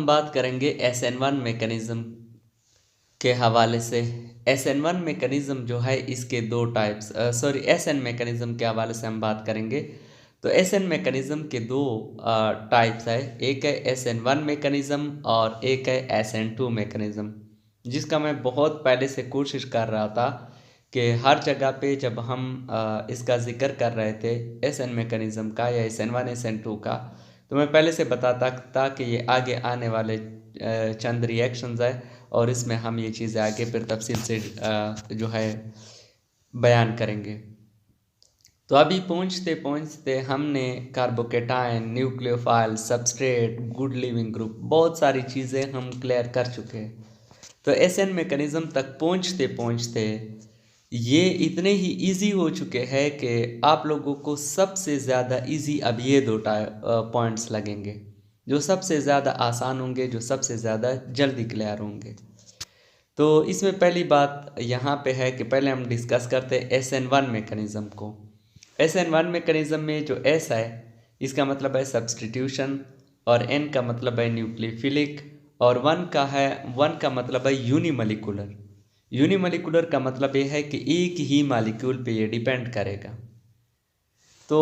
बात करेंगे SN1 mechanism के हवाले से। SN1 मैकेनिज़्म जो है इसके दो टाइप्स SN मैकेनिज़्म के हवाले से हम बात करेंगे। तो SN मैकेनिज़्म के दो टाइप्स है, एक है SN1 मैकेनिज़्म और एक है SN2 मैकेनिज़्म, जिसका मैं बहुत पहले से कोशिश कर रहा था कि हर जगह पे जब हम इसका ज़िक्र कर रहे थे SN मैकेनिज़्म का या SN1 SN2 का, तो मैं पहले से बताता था कि ये आगे आने वाले चंद रिएक्शंस है और इसमें हम ये चीज़ें आगे फिर तफसील से जो है बयान करेंगे। तो अभी पहुँचते पहुँचते हमने carbocation, nucleophile, substrate, good leaving group, बहुत सारी चीज़ें हम क्लियर कर चुके हैं। तो SN मैकेनिज़्म तक पहुँचते पहुँचते ये इतने ही इजी हो चुके हैं कि आप लोगों को सबसे ज़्यादा इजी अब ये दो पॉइंट्स लगेंगे, जो सबसे ज़्यादा आसान होंगे, जो सबसे ज़्यादा जल्दी क्लियर होंगे। तो इसमें पहली बात यहाँ पे है कि पहले हम डिस्कस करते हैं SN1 मैकेनिज़्म को। SN1 मैकेनिज़्म में जो S है इसका मतलब है सब्सटीट्यूशन और N का मतलब है न्यूक्लियोफिलिक और 1 का मतलब है यूनिमोलिकुलर। यूनिमोलिकुलर का मतलब ये है कि एक ही मॉलिक्यूल पे ये डिपेंड करेगा। तो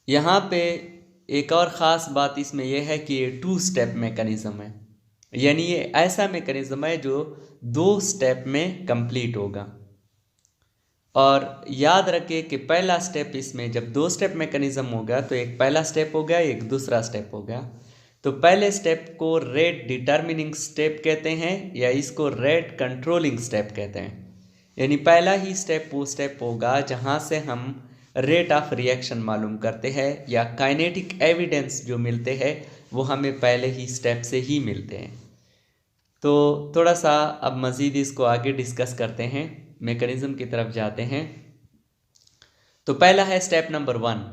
यहाँ पे एक और ख़ास बात इसमें यह है कि ये 2 स्टेप मैकेनिज़्म है, यानी ये ऐसा मैकेनिज़्म है जो 2 स्टेप में कंप्लीट होगा। और याद रखिए कि पहला स्टेप इसमें जब 2 स्टेप मैकेनिज़्म होगा तो एक पहला स्टेप हो गया, एक दूसरा स्टेप हो गया। तो पहले स्टेप को रेट डिटर्मिनिंग स्टेप कहते हैं या इसको रेट कंट्रोलिंग स्टेप कहते हैं। यानी पहला ही स्टेप वो स्टेप होगा जहां से हम रेट ऑफ रिएक्शन मालूम करते हैं या काइनेटिक एविडेंस जो मिलते हैं वो हमें पहले ही स्टेप से ही मिलते हैं। तो थोड़ा सा अब मज़ीद इसको आगे डिस्कस करते हैं, मैकेनिज़्म की तरफ जाते हैं। तो पहला है स्टेप नंबर 1।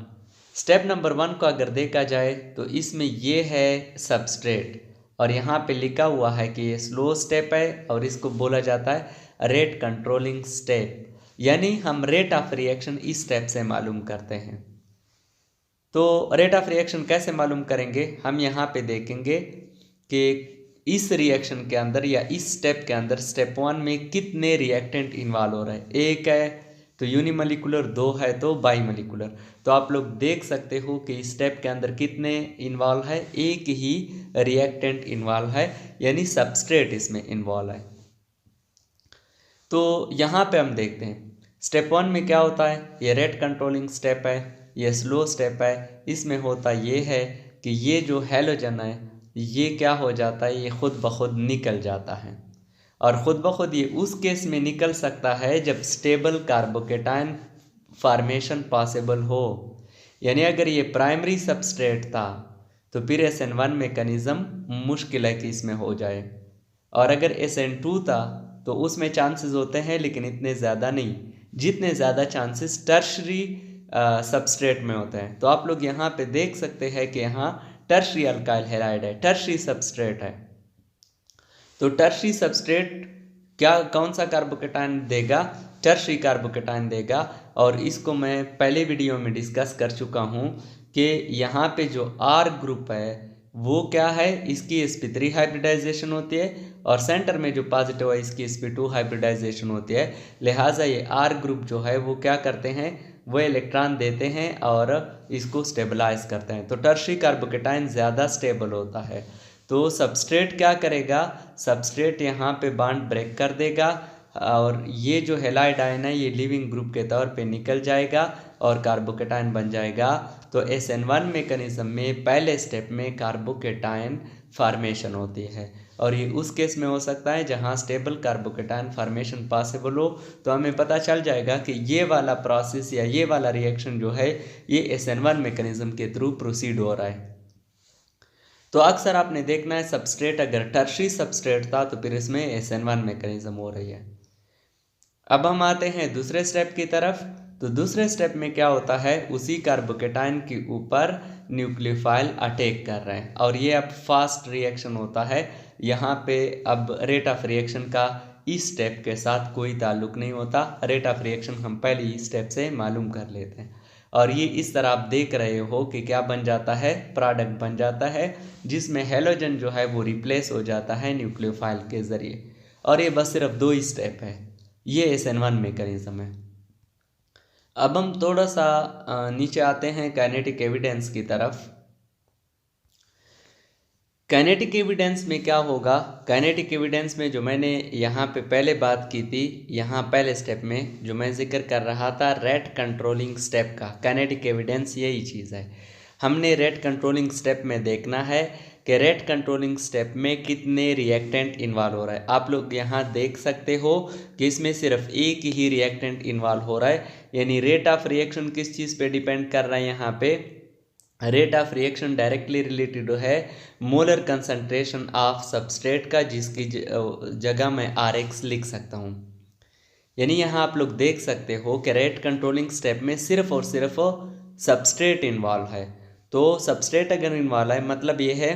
स्टेप नंबर 1 को अगर देखा जाए तो इसमें ये है सबस्ट्रेट और यहाँ पे लिखा हुआ है कि ये स्लो स्टेप है और इसको बोला जाता है रेट कंट्रोलिंग स्टेप, यानी हम रेट ऑफ रिएक्शन इस स्टेप से मालूम करते हैं। तो रेट ऑफ रिएक्शन कैसे मालूम करेंगे, हम यहाँ पे देखेंगे कि इस रिएक्शन के अंदर या इस स्टेप के अंदर स्टेप 1 में कितने रिएक्टेंट इन्वॉल्व हो रहे हैं। एक है तो यूनिमोलिकुलर, 2 है तो बाईमोलिकुलर। तो आप लोग देख सकते हो कि इस स्टेप के अंदर कितने इन्वॉल्व है, एक ही रिएक्टेंट इन्वॉल्व है, यानी सबस्ट्रेट इसमें इन्वॉल्व है। तो यहाँ पे हम देखते हैं स्टेप 1 में क्या होता है, ये रेट कंट्रोलिंग स्टेप है, ये स्लो स्टेप है। इसमें होता ये है कि ये जो हैलोजन है ये क्या हो जाता है, ये खुद ब खुद निकल जाता है और ख़ुद ब खुद ये उस केस में निकल सकता है जब स्टेबल कार्बोकेटाइन फार्मेशन पॉसिबल हो। यानी अगर ये प्राइमरी सबस्ट्रेट था तो फिर SN1 मैकेनिज़्म मुश्किल है कि इसमें हो जाए, और अगर SN2 था तो उसमें चांसेस होते हैं लेकिन इतने ज़्यादा नहीं जितने ज़्यादा चांसेस टर्शरी सबस्ट्रेट में होते हैं। तो आप लोग यहाँ पे देख सकते हैं कि यहाँ टर्शरी अल्काइल हैलाइड है, टर्शरी सबस्ट्रेट है। तो टर्शरी सबस्ट्रेट क्या कौन सा कार्बोकेटाइन देगा, टर्शरी कार्बोकेटाइन देगा। और इसको मैं पहले वीडियो में डिस्कस कर चुका हूँ कि यहाँ पे जो R ग्रुप है वो क्या है, इसकी sp3 हाइब्रिडाइजेशन होती है और सेंटर में जो पॉजिटिव है इसकी sp2 हाइब्रिडाइजेशन होती है। लिहाजा ये R ग्रुप जो है वो क्या करते हैं, वो इलेक्ट्रॉन देते हैं और इसको स्टेबलाइज करते हैं। तो टर्शरी कार्बोकेटाइन ज़्यादा स्टेबल होता है। तो सबस्ट्रेट क्या करेगा, सबस्ट्रेट यहाँ पे बॉन्ड ब्रेक कर देगा और ये जो हैलाइड आयन है ये लिविंग ग्रुप के तौर पे निकल जाएगा और कार्बोकेटाइन बन जाएगा। तो SN1 मैकेनिज़्म में पहले स्टेप में कार्बोकेटाइन फार्मेशन होती है और ये उस केस में हो सकता है जहाँ स्टेबल कार्बोकेटाइन फार्मेशन पॉसिबल हो। तो हमें पता चल जाएगा कि ये वाला प्रोसेस या ये वाला रिएक्शन जो है ये SN1 मैकेनिज़्म के थ्रू प्रोसीड हो रहा है। तो अक्सर आपने देखना है सबस्ट्रेट अगर टर्शरी सबस्ट्रेट था तो फिर इसमें SN1 मैकेनिज़्म हो रही है। अब हम आते हैं दूसरे स्टेप की तरफ। तो दूसरे स्टेप में क्या होता है, उसी कार्बोकेटाइन के ऊपर न्यूक्लियोफाइल अटैक कर रहे हैं और ये अब फास्ट रिएक्शन होता है। यहाँ पे अब रेट ऑफ रिएक्शन का इस स्टेप के साथ कोई ताल्लुक नहीं होता, रेट ऑफ रिएक्शन हम पहले ही स्टेप से मालूम कर लेते हैं। और ये इस तरह आप देख रहे हो कि क्या बन जाता है, प्रोडक्ट बन जाता है, जिसमें हैलोजन जो है वो रिप्लेस हो जाता है न्यूक्लियोफाइल के ज़रिए। और ये बस सिर्फ 2 ही स्टेप है, ये SN1 मैकेनिज्म है। अब हम थोड़ा सा नीचे आते हैं काइनेटिक एविडेंस की तरफ। काइनेटिक एविडेंस में क्या होगा, काइनेटिक एविडेंस में जो मैंने यहाँ पे पहले बात की थी, यहाँ पहले स्टेप में जो मैं जिक्र कर रहा था रेट कंट्रोलिंग स्टेप का, काइनेटिक एविडेंस यही चीज़ है। हमने रेट कंट्रोलिंग स्टेप में देखना है कि रेट कंट्रोलिंग स्टेप में कितने रिएक्टेंट इन्वॉल्व हो रहा है। आप लोग यहाँ देख सकते हो कि इसमें सिर्फ एक ही रिएक्टेंट इन्वॉल्व हो रहा है, यानी रेट ऑफ रिएक्शन किस चीज़ पे डिपेंड कर रहा है, यहाँ पे rate of reaction directly related है मोलर कंसंट्रेशन ऑफ सबस्ट्रेट का, जिसकी जगह मैं RX लिख सकता हूँ। यानी यहाँ आप लोग देख सकते हो कि रेट कंट्रोलिंग स्टेप में सिर्फ और सिर्फ सबस्ट्रेट इन्वॉल्व है। तो सबस्ट्रेट अगर इन्वॉल्व है मतलब ये है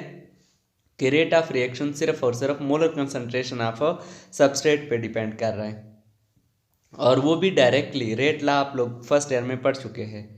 कि रेट ऑफ रिएक्शन सिर्फ और सिर्फ मोलर कंसंट्रेशन ऑफ सबस्ट्रेट पे डिपेंड कर रहा है, और वो भी डायरेक्टली। रेट लॉ आप लोग फर्स्ट ईयर में पढ़ चुके हैं।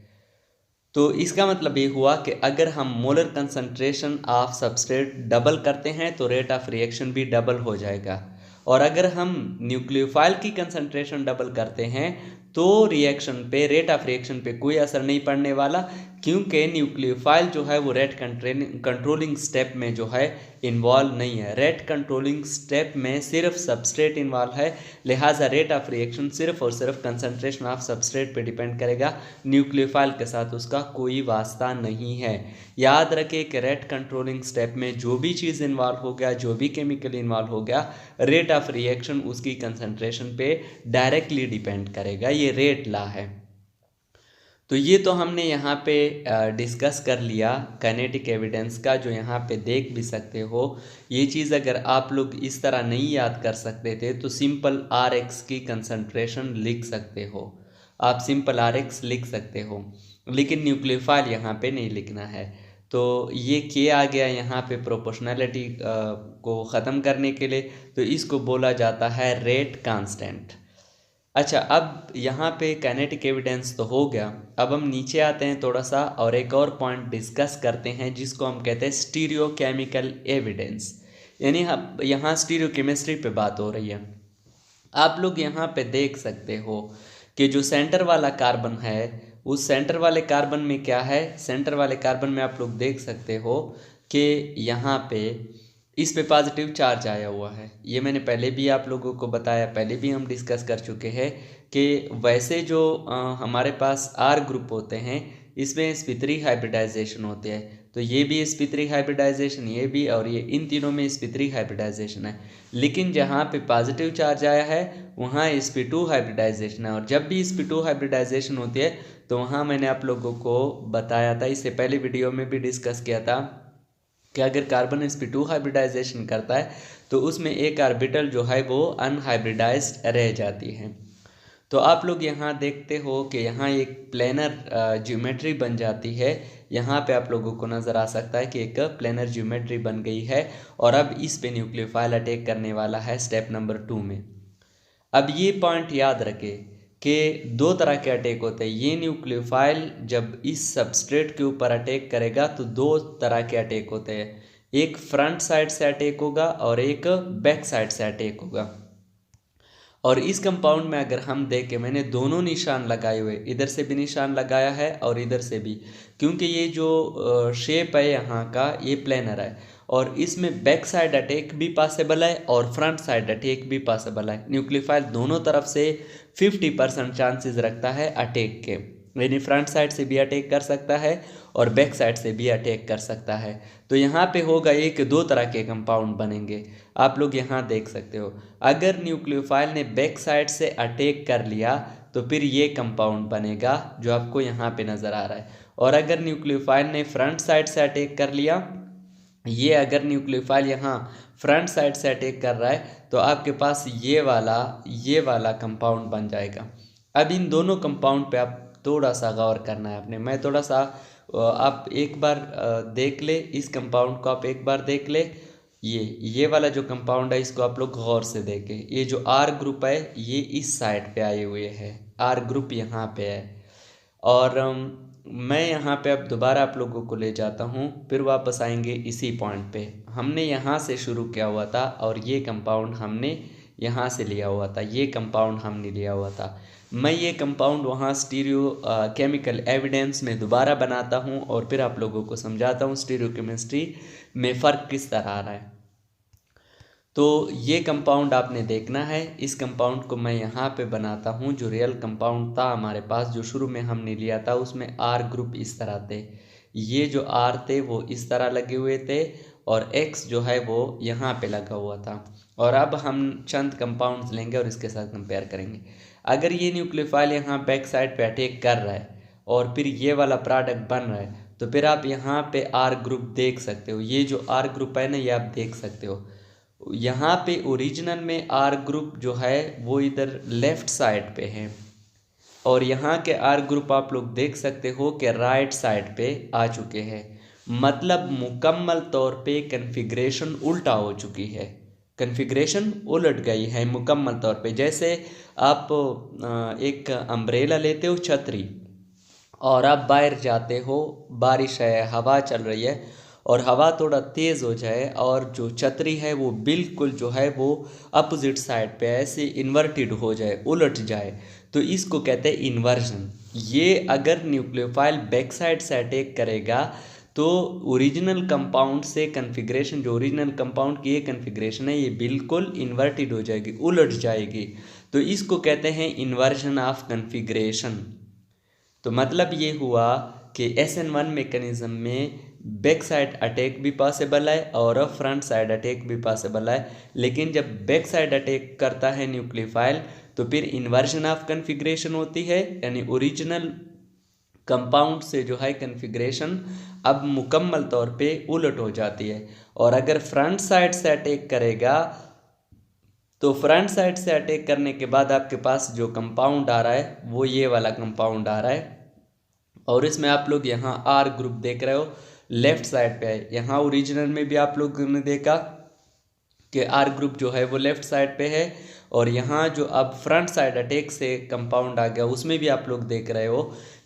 तो इसका मतलब ये हुआ कि अगर हम molar concentration of substrate double करते हैं तो रेट ऑफ रिएक्शन भी डबल हो जाएगा, और अगर हम न्यूक्लियोफाइल की कंसंट्रेशन डबल करते हैं तो रिएक्शन पे, रेट ऑफ रिएक्शन पे कोई असर नहीं पड़ने वाला, क्योंकि न्यूक्लियोफाइल जो है वो रेट कंट्रोलिंग स्टेप में जो है इन्वॉल्व नहीं है। रेट कंट्रोलिंग स्टेप में सिर्फ सबस्ट्रेट इन्वॉल्व है, लिहाजा रेट ऑफ रिएक्शन सिर्फ और सिर्फ कंसंट्रेशन ऑफ सबस्ट्रेट पे डिपेंड करेगा, न्यूक्लियोफाइल के साथ उसका कोई वास्ता नहीं है। याद रखें कि रेट कंट्रोलिंग स्टेप में जो भी चीज़ इन्वॉल्व हो गया, जो भी केमिकल इन्वॉल्व हो गया, रेट ऑफ रिएक्शन उसकी कंसंट्रेशन पे डायरेक्टली डिपेंड करेगा, ये रेट लॉ है। तो ये तो हमने यहाँ पे डिस्कस कर लिया काइनेटिक एविडेंस का, जो यहाँ पे देख भी सकते हो। ये चीज़ अगर आप लोग इस तरह नहीं याद कर सकते थे तो सिंपल RX की कंसंट्रेशन लिख सकते हो, आप सिंपल RX लिख सकते हो, लेकिन न्यूक्लियोफाइल यहाँ पे नहीं लिखना है। तो ये किया गया यहाँ पे प्रोपोर्शनैलिटी को ख़त्म करने के लिए, तो इसको बोला जाता है रेट कांस्टेंट। अच्छा, अब यहाँ पे काइनेटिक एविडेंस तो हो गया, अब हम नीचे आते हैं थोड़ा सा और एक और पॉइंट डिस्कस करते हैं जिसको हम कहते हैं स्टीरियोकेमिकल एविडेंस। यानी यहाँ स्टीरियोकेमिस्ट्री पे बात हो रही है। आप लोग यहाँ पे देख सकते हो कि जो सेंटर वाला कार्बन है, उस सेंटर वाले कार्बन में क्या है, सेंटर वाले कार्बन में आप लोग देख सकते हो कि यहाँ पे इस पे पॉजिटिव चार्ज आया हुआ है। ये मैंने पहले भी आप लोगों को बताया, पहले भी हम डिस्कस कर चुके हैं कि वैसे जो हमारे पास R ग्रुप होते हैं इसमें sp3 हाइब्रिडाइजेशन होते हैं, तो ये भी sp3 हाइब्रिडाइजेशन, ये भी, और ये इन तीनों में sp3 हाइब्रिडाइजेशन है। लेकिन जहाँ पे पॉजिटिव चार्ज आया है वहाँ sp2 हाइब्रिडाइजेशन है, और जब भी sp2 हाइब्रिडाइजेशन होती है तो वहाँ मैंने आप लोगों को बताया था, इससे पहले वीडियो में भी डिस्कस किया था कि अगर कार्बन sp2 हाइब्रिडाइजेशन करता है तो उसमें एक ऑर्बिटल जो है वो अनहाइब्रिडाइज्ड रह जाती है। तो आप लोग यहाँ देखते हो कि यहाँ एक प्लेनर ज्योमेट्री बन जाती है, यहाँ पे आप लोगों को नज़र आ सकता है कि एक प्लेनर ज्योमेट्री बन गई है, और अब इस पे न्यूक्लियोफाइल अटैक करने वाला है स्टेप नंबर 2 में। अब ये पॉइंट याद रखें कि 2 तरह के अटैक होते हैं। ये न्यूक्लियोफाइल जब इस सबस्ट्रेट के ऊपर अटैक करेगा तो 2 तरह के अटैक होते हैं, एक फ्रंट साइड से अटैक होगा और एक बैक साइड से अटैक होगा। और इस कंपाउंड में अगर हम देखें, मैंने दोनों निशान लगाए हुए, इधर से भी निशान लगाया है और इधर से भी, क्योंकि ये जो शेप है यहाँ का ये प्लेनर है, और इसमें बैक साइड अटैक भी पॉसिबल है और फ्रंट साइड अटैक भी पॉसिबल है। न्यूक्लियोफाइल दोनों तरफ से 50% चांसेस रखता है अटैक के, यानी फ्रंट साइड से भी अटैक कर सकता है और बैक साइड से भी अटैक कर सकता है। तो यहाँ पे होगा एक 2 तरह के कंपाउंड बनेंगे, आप लोग यहाँ देख सकते हो। अगर न्यूक्लियोफाइल ने बैक साइड से अटैक कर लिया तो फिर ये कंपाउंड बनेगा जो आपको यहाँ पे नज़र आ रहा है, और अगर न्यूक्लियोफाइल ने फ्रंट साइड से अटैक कर लिया, ये अगर न्यूक्लियोफाइल यहाँ फ्रंट साइड से अटैक कर रहा है तो आपके पास ये वाला कंपाउंड बन जाएगा। अब इन दोनों कंपाउंड पे आप थोड़ा सा गौर करना है आपने, मैं थोड़ा सा, आप एक बार देख ले इस कंपाउंड को, आप एक बार देख ले, ये वाला जो कंपाउंड है इसको आप लोग गौर से देखें। ये जो R ग्रुप है ये इस साइड पे आए हुए हैं, R ग्रुप यहाँ पे है, और मैं यहाँ पे अब दोबारा आप लोगों को ले जाता हूँ, फिर वापस आएंगे इसी पॉइंट पे। हमने यहाँ से शुरू किया हुआ था और ये कंपाउंड हमने यहाँ से लिया हुआ था, ये कंपाउंड हमने लिया हुआ था। मैं ये कंपाउंड वहाँ स्टीरियो केमिकल एविडेंस में दोबारा बनाता हूँ और फिर आप लोगों को समझाता हूँ स्टीरियो केमिस्ट्री में फ़र्क किस तरह आ रहा है। तो ये कंपाउंड आपने देखना है, इस कंपाउंड को मैं यहाँ पे बनाता हूँ। जो रियल कंपाउंड था हमारे पास, जो शुरू में हमने लिया था, उसमें आर ग्रुप इस तरह थे, ये जो आर थे वो इस तरह लगे हुए थे और एक्स जो है वो यहाँ पे लगा हुआ था। और अब हम चंद कंपाउंड्स लेंगे और इसके साथ कंपेयर करेंगे। अगर ये न्यूक्लियोफाइल यहाँ बैक साइड पे अटैक कर रहा है और फिर ये वाला प्रोडक्ट बन रहा है, तो फिर आप यहाँ पे आर ग्रुप देख सकते हो। ये जो आर ग्रुप है ना, ये आप देख सकते हो। यहाँ पे ओरिजिनल में आर ग्रुप जो है वो इधर लेफ्ट साइड पे है और यहाँ के आर ग्रुप आप लोग देख सकते हो कि राइट साइड पे आ चुके हैं। मतलब मुकम्मल तौर पे कन्फिग्रेशन उल्टा हो चुकी है, कन्फिग्रेशन उलट गई है मुकम्मल तौर पे। जैसे आप एक अम्ब्रेला लेते हो, छतरी, और आप बाहर जाते हो, बारिश है, हवा चल रही है और हवा थोड़ा तेज़ हो जाए और जो छतरी है वो बिल्कुल जो है वो अपोजिट साइड पे ऐसे इन्वर्टेड हो जाए, उलट जाए, तो इसको कहते हैं इन्वर्जन। ये अगर न्यूक्लियोफाइल बैक साइड से अटैक करेगा तो ओरिजिनल कंपाउंड से कन्फिग्रेशन, जो ओरिजिनल कंपाउंड की ये कन्फिग्रेशन है, ये बिल्कुल इन्वर्टेड हो जाएगी, उलट जाएगी। तो इसको कहते हैं इन्वर्जन ऑफ कन्फिग्रेशन। तो मतलब ये हुआ कि SN1 मैकेनिज्म में बैक साइड अटैक भी पॉसिबल है और फ्रंट साइड अटैक भी पॉसिबल है। लेकिन जब बैक साइड अटैक करता है न्यूक्लियोफाइल तो फिर इन्वर्जन ऑफ कन्फिग्रेशन होती है, यानी ओरिजिनल कंपाउंड से जो है कन्फिग्रेशन अब मुकम्मल तौर पे उलट हो जाती है। और अगर फ्रंट साइड से अटैक करेगा तो फ्रंट साइड से अटैक करने के बाद आपके पास जो कंपाउंड आ रहा है वो ये वाला कंपाउंड आ रहा है और इसमें आप लोग यहाँ आर ग्रुप देख रहे हो, लेफ्ट साइड पे है। यहाँ ओरिजिनल में भी आप लोगों ने देखा कि आर ग्रुप जो है वो लेफ्ट साइड पे है और यहाँ जो अब फ्रंट साइड अटैक से कंपाउंड आ गया उसमें भी आप लोग देख रहे हो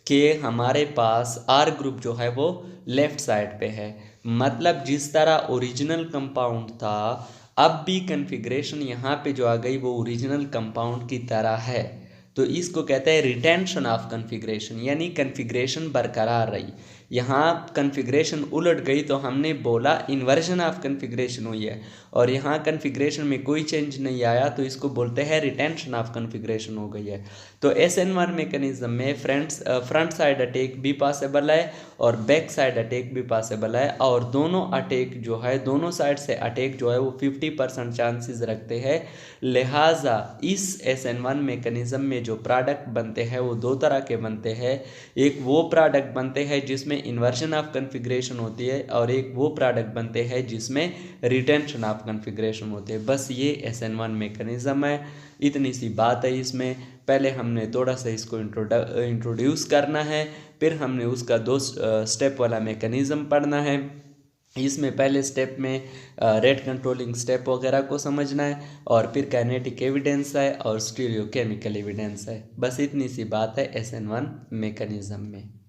कि हमारे पास आर ग्रुप जो है वो लेफ्ट साइड पे है। मतलब जिस तरह ओरिजिनल कंपाउंड था, अब भी कन्फिग्रेशन यहाँ पे जो आ गई वो ओरिजिनल कंपाउंड की तरह है। तो इसको कहते हैं रिटेंशन ऑफ कन्फिग्रेशन, यानी कन्फिग्रेशन बरकरार रही। यहाँ कन्फिग्रेशन उलट गई तो हमने बोला इन्वर्जन ऑफ कन्फिग्रेशन हुई है, और यहाँ कन्फिग्रेशन में कोई चेंज नहीं आया तो इसको बोलते हैं रिटेंशन ऑफ कन्फिग्रेशन हो गई है। तो SN1 मैकेनिज्म में फ्रंट साइड अटैक भी पॉसिबल है और बैक साइड अटैक भी पॉसिबल है, और दोनों अटैक जो है, दोनों साइड से अटैक जो है वो 50% चांसेस रखते हैं। लिहाजा इस SN1 मैकेनिज्म में जो प्रोडक्ट बनते हैं वो दो तरह के बनते हैं। एक वो प्रोडक्ट बनते हैं जिसमें इन्वर्जन ऑफ कन्फिग्रेशन होती है और एक वो प्रोडक्ट बनते हैं जिसमें रिटेंशन ऑफ कन्फिग्रेशन होती है। बस ये SN1 मैकेनिज्म है, इतनी सी बात है इसमें। पहले हमने थोड़ा सा इसको इंट्रोड्यूस करना है, फिर हमने उसका 2 स्टेप वाला मैकेनिज्म पढ़ना है। इसमें पहले स्टेप में रेट कंट्रोलिंग स्टेप वगैरह को समझना है और फिर काइनेटिक एविडेंस है और स्टीरियो केमिकल एविडेंस है। बस इतनी सी बात है SN1 मैकेनिज्म में।